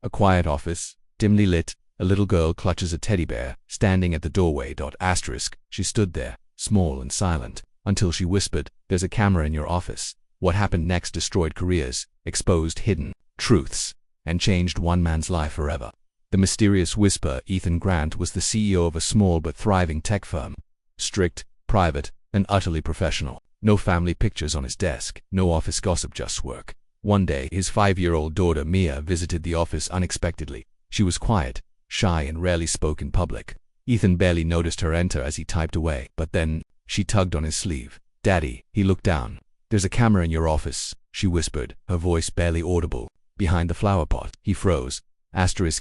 A quiet office, dimly lit, a little girl clutches a teddy bear, standing at the doorway. She stood there, small and silent, until she whispered, "There's a camera in your office." What happened next destroyed careers, exposed hidden truths, and changed one man's life forever. The mysterious whisper. Ethan Grant was the CEO of a small but thriving tech firm. Strict, private, and utterly professional. No family pictures on his desk, no office gossip, just work. One day, his 5-year-old daughter Mia visited the office unexpectedly. She was quiet, shy, and rarely spoke in public. Ethan barely noticed her enter as he typed away, but then she tugged on his sleeve. "Daddy," he looked down. "There's a camera in your office," she whispered, her voice barely audible. "Behind the flower pot." He froze.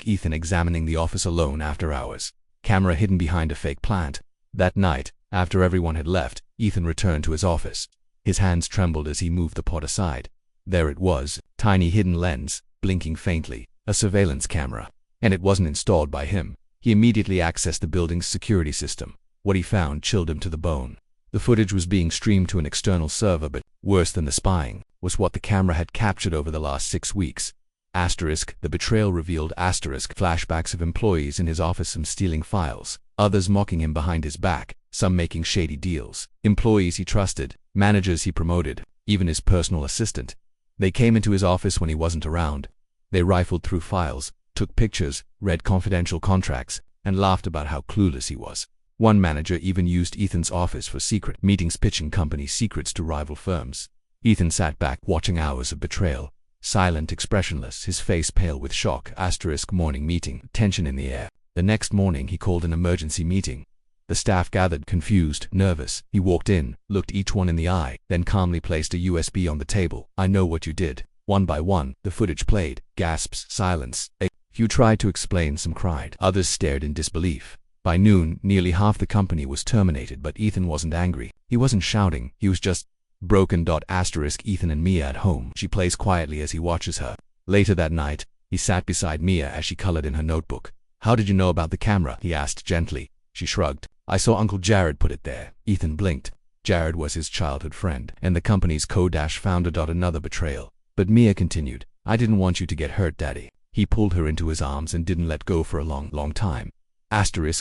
Ethan examining the office alone after hours. Camera hidden behind a fake plant. That night, after everyone had left, Ethan returned to his office. His hands trembled as he moved the pot aside. There it was, tiny hidden lens, blinking faintly, a surveillance camera. And it wasn't installed by him. He immediately accessed the building's security system. What he found chilled him to the bone. The footage was being streamed to an external server, but worse than the spying was what the camera had captured over the last 6 weeks. The betrayal revealed flashbacks of employees in his office, some stealing files, others mocking him behind his back, some making shady deals. Employees he trusted, managers he promoted, even his personal assistant. They came into his office when he wasn't around. They rifled through files, took pictures, read confidential contracts, and laughed about how clueless he was. One manager even used Ethan's office for secret meetings, pitching company secrets to rival firms. Ethan sat back, watching hours of betrayal. Silent, expressionless, his face pale with shock. Morning meeting, tension in the air. The next morning he called an emergency meeting. The staff gathered, confused, nervous. He walked in, looked each one in the eye, then calmly placed a USB on the table. "I know what you did." One by one, the footage played. Gasps, silence. A few tried to explain, some cried. Others stared in disbelief. By noon, nearly half the company was terminated, but Ethan wasn't angry. He wasn't shouting. He was just broken. Ethan and Mia at home. She plays quietly as he watches her. Later that night, he sat beside Mia as she colored in her notebook. "How did you know about the camera?" he asked gently. She shrugged. "I saw Uncle Jared put it there." Ethan blinked. Jared was his childhood friend and the company's co-founder. Another betrayal. But Mia continued, "I didn't want you to get hurt, Daddy." He pulled her into his arms and didn't let go for a long time.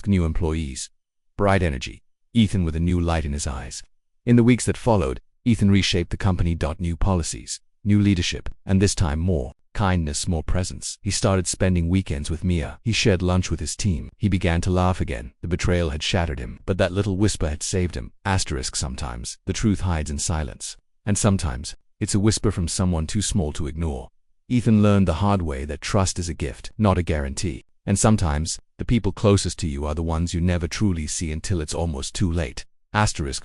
New employees. Bright energy. Ethan with a new light in his eyes. In the weeks that followed, Ethan reshaped the company. New policies, new leadership, and this time more kindness, more presence. He started spending weekends with Mia. He shared lunch with his team. He began to laugh again. The betrayal had shattered him, but that little whisper had saved him. Sometimes the truth hides in silence. And sometimes it's a whisper from someone too small to ignore. Ethan learned the hard way that trust is a gift, not a guarantee. And sometimes the people closest to you are the ones you never truly see until it's almost too late.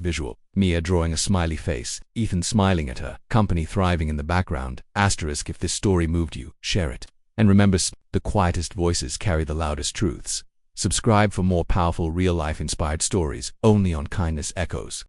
Visual. Mia drawing a smiley face, Ethan smiling at her, company thriving in the background. If this story moved you, share it. And remember, the quietest voices carry the loudest truths. Subscribe for more powerful real-life inspired stories, only on Kindness Echoes.